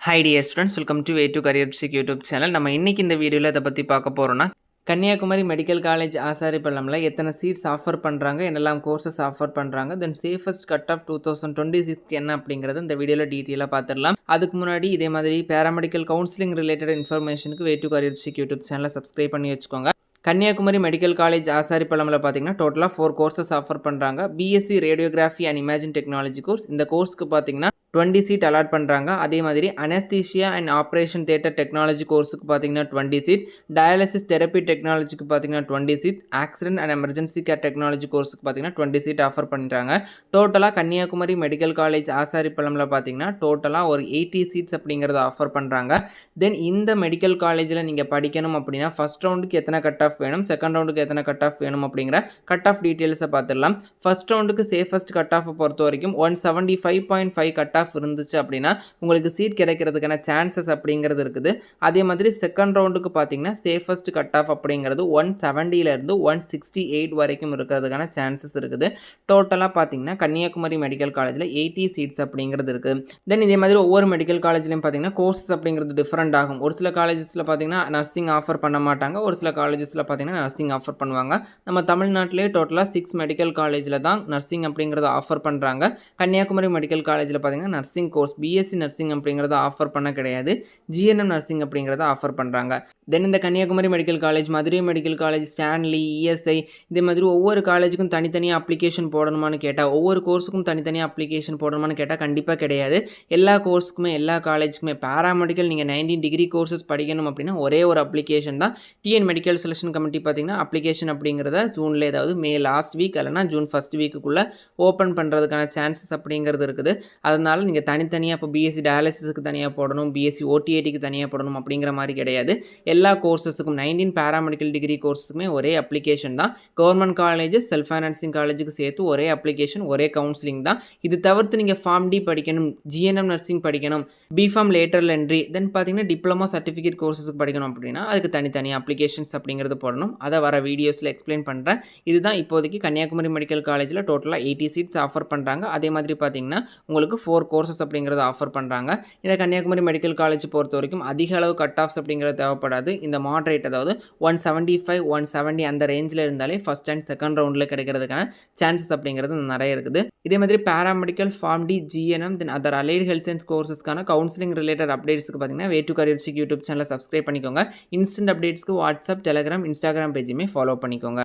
Hi dear students, welcome to A2 Career Check YouTube channel. நம்ம இன்னைக்கு இந்த வீடியோல இத பத்தி பார்க்க போறோம்னா கன்னியாகுமரி மெடிக்கல் காலேஜ் ஆசாரிப்பள்ளம்ல எத்தனை சீட்ஸ் ஆஃபர் பண்றாங்க, என்னெல்லாம் கோர்சஸ் ஆஃபர் பண்றாங்க, தென் சேஃபஸ்ட் கட் ஆஃப் 2026 என்ன அப்படிங்கறது இந்த வீடியோல டீடைலா பார்த்திடலாம். அதுக்கு முன்னாடி இதே மாதிரி பாராமெடிக்கல் கவுன்சிலிங் ரிலேட்டட் இன்ஃபர்மேஷனுக்கு A2 Career Check YouTube சேனலை சப்ஸ்கிரைப் பண்ணி வச்சுக்கோங்க. கன்னியாகுமரி மெடிக்கல் காலேஜ் ஆசாரிப்பள்ளம்ல பார்த்தீங்கன்னா டோட்டலா 4 கோர்சஸ் ஆஃபர் பண்றாங்க. BSc radiography and imaging technology course. இந்த கோர்ஸ்க்கு பார்த்தீங்கன்னா 20 சீட் அலாட் பண்றாங்க. அதே மாதிரி anaesthesia and operation theatre technology கோர்ஸுக்கு பார்த்தீங்கன்னா 20 சீட், டயாலிசிஸ் தெரப்பி டெக்னாலஜிக்கு பார்த்தீங்கன்னா 20 seat, accident and emergency care technology கோர்ஸுக்கு பார்த்தீங்கன்னா 20 சீட் ஆஃபர் பண்ணிட்டாங்க. டோட்டலாக கன்னியாகுமரி மெடிக்கல் காலேஜ் ஆசாரிப்பள்ளம்ல பார்த்தீங்கன்னா டோட்டலாக ஒரு 80 சீட்ஸ் அப்படிங்கிறத ஆஃபர் பண்ணுறாங்க. தென் இந்த மெடிக்கல் காலேஜில் நீங்கள் படிக்கணும் அப்படின்னா ஃபர்ஸ்ட் ரவுண்டுக்கு எத்தனை கட் ஆஃப் வேணும், செகண்ட் ரவுண்டுக்கு எத்தனை கட் ஆஃப் வேணும் அப்படிங்கிற கட் ஆஃப் டீட்டெயில்ஸை பார்த்துடலாம். ஃபர்ஸ்ட் ரவுண்டுக்கு சேஃபஸ்ட் கட் ஆஃப் பொறுத்த வரைக்கும் 175.5 கட் ஆஃப் இருந்துச்சு அப்படின்னா உங்களுக்கு சீட் கிடைக்கிறதுக்கான சான்சஸ் அப்படிங்கிறது இருக்குது. அதே மாதிரி செகண்ட் ரவுண்டுக்கு பார்த்தீங்கன்னா சேஃபஸ்ட் கட் ஆஃப் அப்படிங்கிறது 170லேருந்து 168 வரைக்கும் இருக்கிறதுக்கான சான்சஸ் இருக்குது. டோட்டலாக பார்த்தீங்கன்னா கன்னியாகுமரி மெடிக்கல் காலேஜில் 80 சீட்ஸ் அப்படிங்கிறது இருக்குது. தென் இதே மாதிரி ஒவ்வொரு மெடிக்கல் காலேஜ்லையும் பார்த்தீங்கன்னா கோர்சஸ் அப்படிங்கிறது டிஃப்ரெண்ட் ஆகும். ஒரு சில காலேஜஸில் பார்த்தீங்கன்னா நர்சிங் ஆஃபர் பண்ண மாட்டாங்க, ஒரு சில காலேஜஸில் பார்த்தீங்கன்னா நர்சிங் ஆஃபர் பண்ணுவாங்க. நம்ம தமிழ்நாட்டிலே டோட்டலாக 6 மெடிக்கல் காலேஜில் தான் நர்சிங் அப்படிங்கிறத ஆஃபர் பண்ணுறாங்க. கன்னியாகுமரி மெடிக்கல் காலேஜில் பார்த்தீங்கன்னா நர்சிங் கோர்ஸ் பிஎஸ்சி நர்சிங் அப்படிங்கிறத ஆஃபர் பண்ண கிடையாது, ஜிஎன்எம் நர்சிங் அப்படிங்கிறத ஆஃபர் பண்ணுறாங்க. தென் இந்த Kanyakumari medical college, Madurai medical college, Stanley, ESI இதே மாதிரி ஒவ்வொரு காலேஜுக்கும் தனித்தனியாக அப்ளிகேஷன் போடணுமான்னு கேட்டால், ஒவ்வொரு கோர்ஸுக்கும் தனித்தனியாக அப்ளிகேஷன் போடணுமான்னு கேட்டால் கண்டிப்பாக கிடையாது. எல்லா கோர்ஸுக்குமே எல்லா காலேஜுக்குமே பாராமெடிக்கல் நீங்கள் 19 டிகிரி கோர்சஸ் படிக்கணும் அப்படின்னா ஒரே ஒரு அப்ளிகேஷன் தான். டிஎன் மெடிக்கல் செலெக்ஷன் கமிட்டி பார்த்தீங்கன்னா அப்ளிகேஷன் அப்படிங்கிறத ஜூனில் ஏதாவது மே லாஸ்ட் வீக் இல்லைனா ஜூன் ஃபர்ஸ்ட் வீக்குள்ளே ஓப்பன் பண்ணுறதுக்கான சான்சஸ் அப்படிங்கிறது இருக்குது. அதனால் நீங்கள் தனித்தனியாக இப்போ பிஎஸ்சி டயாலிசிஸுக்கு தனியாக போடணும், பிஎஸ்சி ஓடிஏடிக்கு தனியாக போடணும் அப்படிங்கிற மாதிரி கிடையாது. எல்லா கோர்சஸுக்கும் 19 பாராமெடிக்கல் டிகிரி கோர்ஸுக்குமே ஒரே அப்ளிகேஷன் தான். கவர்மெண்ட் காலேஜஸ், செல்ஃப் ஃபைனான்சிங் காலேஜுக்கு சேர்த்து ஒரே அப்ளிகேஷன், ஒரே கவுன்சிலிங் தான். இது தவிர்த்து நீங்கள் ஃபார்ம் டி படிக்கணும், ஜிஎன்எம் நர்சிங் படிக்கணும், பிஃபார்ம் லேட்டரல் என்ட்ரி, தென் பார்த்தீங்கன்னா டிப்ளமோ சர்டிஃபிகேட் கோர்ஸஸுக்கு படிக்கணும் அப்படின்னா அதுக்கு தனித்தனி அப்ளிகேஷன்ஸ் அப்படிங்கிறது போடணும். அதை வர வீடியோஸில் எக்ஸ்பிளைன் பண்ணுறேன். இதுதான் இப்போதைக்கு கன்னியாகுமரி மெடிக்கல் காலேஜில் டோட்டலாக 80 சீட்ஸ் ஆஃபர் பண்ணுறாங்க. அதே மாதிரி பார்த்தீங்கன்னா உங்களுக்கு 4 கோர்சஸ் அப்படிங்கிறத ஆஃபர் பண்ணுறாங்க. இந்த கன்னியாகுமரி மெடிக்கல் காலேஜ் பொறுத்த வரைக்கும் அதிக அளவு கட் ஆஃப்ஸ் அப்படிங்கிறது தேவைப்படாது. இந்த மாட்ரேட் அதாவது 175 170 அந்த ரேஞ்சில் இருந்தாலே ஃபர்ஸ்ட் அண்ட் செகண்ட் ரவுண்டில் கிடைக்கிறதுக்கான சான்சஸ் அப்படிங்கிறது நிறைய இருக்குது. இதே மாதிரி paramedical, pharm D, GNM then other allied health science கோர்சஸ்க்கான கவுன்சிலிங் ரிலேட்டட் அப்டேட்ஸ்க்கு பார்த்தீங்கன்னா A2 Career Check யூடியூப் சேனலை சப்ஸ்கிரைப் பண்ணிக்கோங்க. இன்ஸ்டன்ட் அப்டேட்ஸ்க்கு வாட்ஸ்அப், டெலிகிராம், இன்ஸ்டாகிராம் பேஜுமே ஃபாலோ பண்ணிக்கோங்க.